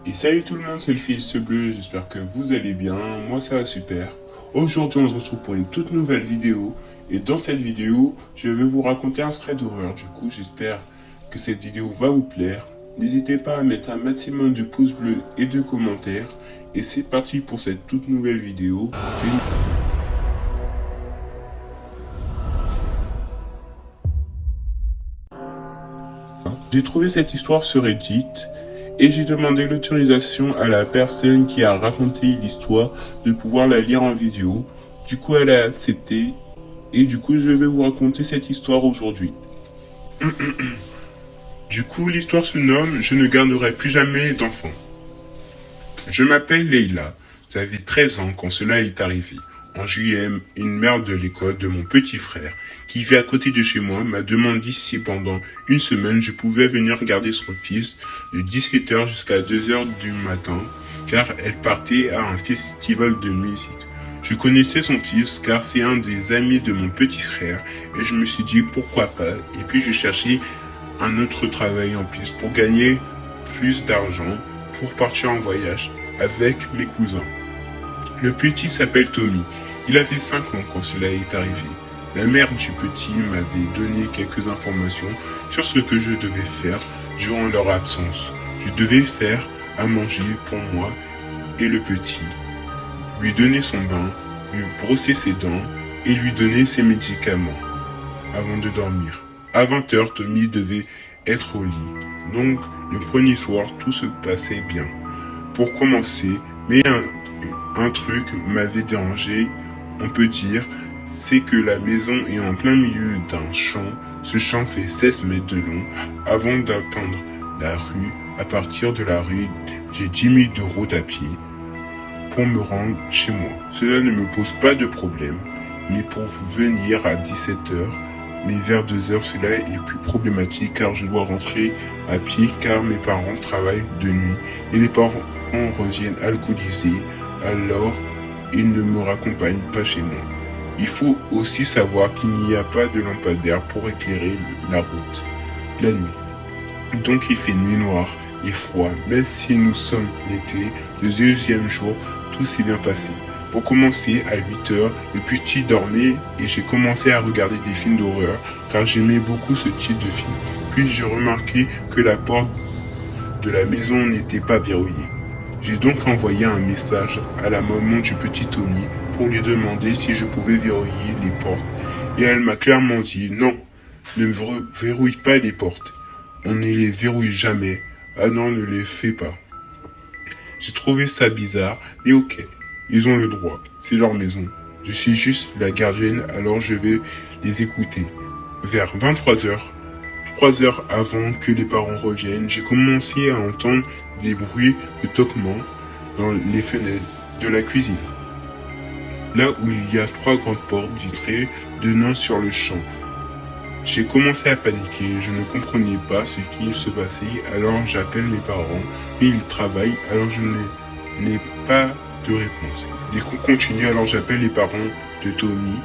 Et salut tout le monde, c'est le fils bleu, j'espère que vous allez bien, moi ça va super. Aujourd'hui on se retrouve pour une toute nouvelle vidéo, et dans cette vidéo, je vais vous raconter un secret d'horreur. Du coup, j'espère que cette vidéo va vous plaire. N'hésitez pas à mettre un maximum de pouces bleus et de commentaires, et c'est parti pour cette toute nouvelle vidéo. J'ai trouvé cette histoire sur Reddit, et j'ai demandé l'autorisation à la personne qui a raconté l'histoire de pouvoir la lire en vidéo. Du coup, elle a accepté. Et du coup, je vais vous raconter cette histoire aujourd'hui. Du coup, l'histoire se nomme « Je ne garderai plus jamais d'enfant ». Je m'appelle Leila. J'avais 13 ans quand cela est arrivé. En juillet, une mère de l'école de mon petit frère, qui vit à côté de chez moi, m'a demandé si pendant une semaine je pouvais venir garder son fils de 17h jusqu'à 2h du matin, car elle partait à un festival de musique. Je connaissais son fils car c'est un des amis de mon petit frère et je me suis dit pourquoi pas. Et puis je cherchais un autre travail en plus pour gagner plus d'argent pour partir en voyage avec mes cousins. Le petit s'appelle Tommy. Il avait 5 ans quand cela est arrivé. La mère du petit m'avait donné quelques informations sur ce que je devais faire durant leur absence. Je devais faire à manger pour moi et le petit, lui donner son bain, lui brosser ses dents et lui donner ses médicaments avant de dormir. À 20h, Tommy devait être au lit. Donc, le premier soir, tout se passait bien. Pour commencer, mais un truc m'avait dérangé, on peut dire, c'est que la maison est en plein milieu d'un champ. Ce champ fait 16 mètres de long. Avant d'atteindre la rue, à partir de la rue, j'ai 10 minutes de route à pied pour me rendre chez moi. Cela ne me pose pas de problème, mais pour venir à 17h, mais vers 2h, cela est plus problématique car je dois rentrer à pied car mes parents travaillent de nuit et les parents reviennent alcoolisés, alors ils ne me raccompagnent pas chez moi. Il faut aussi savoir qu'il n'y a pas de lampadaire pour éclairer la route la nuit. Donc il fait nuit noire et froid, même si nous sommes l'été, le deuxième jour, tout s'est bien passé. Pour commencer, à 8h, le petit dormait et j'ai commencé à regarder des films d'horreur car j'aimais beaucoup ce type de film. Puis j'ai remarqué que la porte de la maison n'était pas verrouillée. J'ai donc envoyé un message à la maman du petit Tommy pour lui demander si je pouvais verrouiller les portes. Et elle m'a clairement dit non, ne verrouille pas les portes. On ne les verrouille jamais. Ah non, ne les fais pas. J'ai trouvé ça bizarre, mais ok, ils ont le droit, c'est leur maison. Je suis juste la gardienne, alors je vais les écouter. Vers 23h, 3 heures avant que les parents reviennent, j'ai commencé à entendre des bruits de toquement dans les fenêtres de la cuisine. Là où il y a 3 grandes portes vitrées donnant sur le champ. J'ai commencé à paniquer, je ne comprenais pas ce qui se passait, alors j'appelle mes parents, et ils travaillent, alors je n'ai pas de réponse. Les coups continuent, alors j'appelle les parents de Tommy,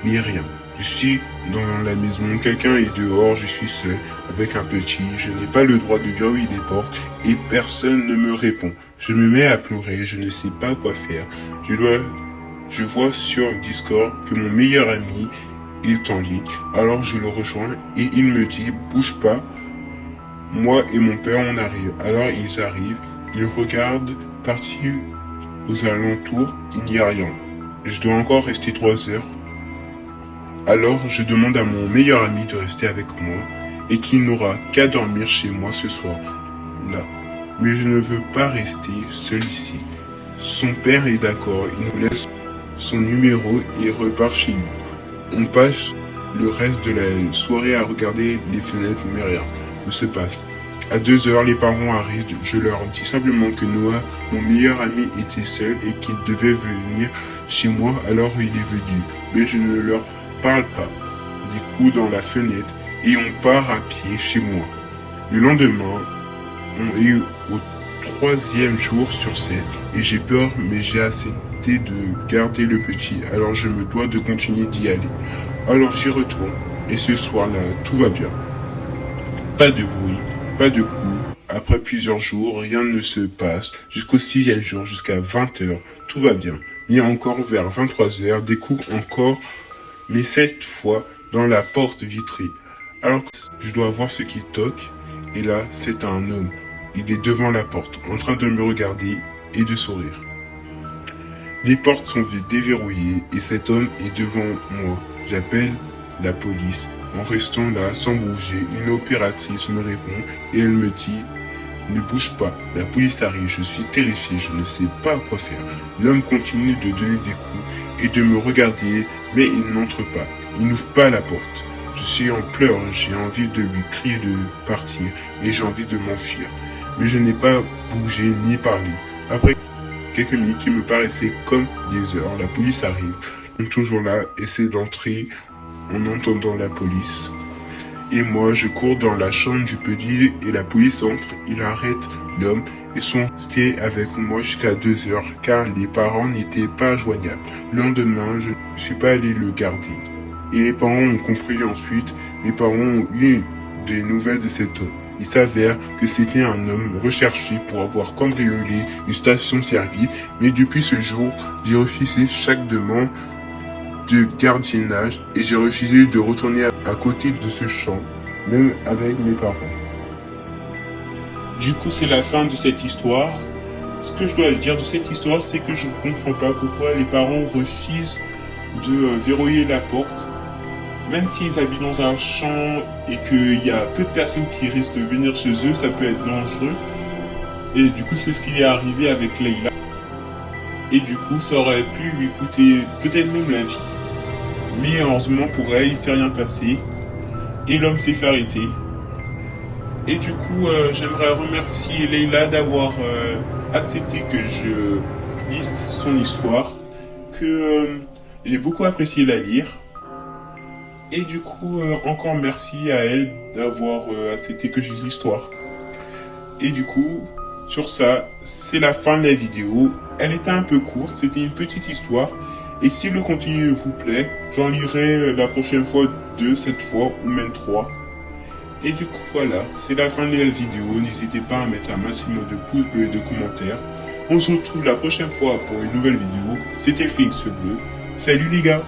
mais rien. Je suis dans la maison, quelqu'un est dehors, je suis seul, avec un petit, je n'ai pas le droit de verrouiller les portes, et personne ne me répond. Je me mets à pleurer, je ne sais pas quoi faire. Je vois sur Discord que mon meilleur ami est en ligne, alors je le rejoins et il me dit « Bouge pas, moi et mon père on arrive ». Alors ils arrivent, ils regardent, partir aux alentours, il n'y a rien. Je dois encore rester 3 heures. Alors je demande à mon meilleur ami de rester avec moi et qu'il n'aura qu'à dormir chez moi ce soir-là. Mais je ne veux pas rester seul ici. Son père est d'accord, il nous laisse son numéro et repart chez nous. On passe le reste de la soirée à regarder les fenêtres, mais rien ne se passe. À 2h, les parents arrivent, je leur dis simplement que Noah, mon meilleur ami, était seul et qu'il devait venir chez moi, alors il est venu. Mais je ne leur parle pas. Des coups dans la fenêtre et on part à pied chez moi. Le lendemain, on est au 3e jour sur 7 et j'ai peur, mais j'ai accepté de garder le petit, alors je me dois de continuer d'y aller. Alors j'y retourne et ce soir-là, tout va bien. Pas de bruit, pas de coups, Après plusieurs jours, rien ne se passe. Jusqu'au 6e jour, jusqu'à 20h, tout va bien. Mais encore vers 23h, des coups encore, mais cette fois dans la porte vitrée. Alors que je dois voir ce qui toque, et là, c'est un homme. Il est devant la porte, en train de me regarder et de sourire. Les portes sont déverrouillées et cet homme est devant moi. J'appelle la police. En restant là, sans bouger, une opératrice me répond et elle me dit « Ne bouge pas, la police arrive, je suis terrifié, je ne sais pas quoi faire. » L'homme continue de donner des coups et de me regarder, mais il n'entre pas. Il n'ouvre pas la porte. Je suis en pleurs, j'ai envie de lui crier de partir et j'ai envie de m'enfuir. Mais je n'ai pas bougé ni parlé. Après quelques minutes qui me paraissaient comme des heures, la police arrive. Toujours là, essaie d'entrer en entendant la police. Et moi, je cours dans la chambre du petit et la police entre. Il arrête l'homme et sont restés avec moi jusqu'à 2 heures car les parents n'étaient pas joignables. Le lendemain, je ne suis pas allé le garder. Et les parents ont compris ensuite. Mes parents ont eu des nouvelles de cet homme. Il s'avère que c'était un homme recherché pour avoir cambriolé une station-service, mais depuis ce jour, j'ai refusé chaque demande de gardiennage et j'ai refusé de retourner à côté de ce champ, même avec mes parents. Du coup, c'est la fin de cette histoire. Ce que je dois dire de cette histoire, c'est que je ne comprends pas pourquoi les parents refusent de verrouiller la porte. Même s'ils habitent dans un champ et qu'il y a peu de personnes qui risquent de venir chez eux, ça peut être dangereux. Et du coup, c'est ce qui est arrivé avec Leila. Et du coup, ça aurait pu lui coûter peut-être même la vie. Mais heureusement pour elle, il s'est rien passé. Et l'homme s'est fait arrêter. Et du coup, j'aimerais remercier Leila d'avoir accepté que je lise son histoire. Que j'ai beaucoup apprécié la lire. Et du coup, encore merci à elle d'avoir accepté que je lise l'histoire. Et du coup, sur ça, c'est la fin de la vidéo. Elle était un peu courte, c'était une petite histoire. Et si le contenu vous plaît, j'en lirai la prochaine fois 2, cette fois, ou même 3. Et du coup, voilà, c'est la fin de la vidéo. N'hésitez pas à mettre un maximum de pouces bleus et de commentaires. On se retrouve la prochaine fois pour une nouvelle vidéo. C'était le Phénix Bleu. Salut les gars!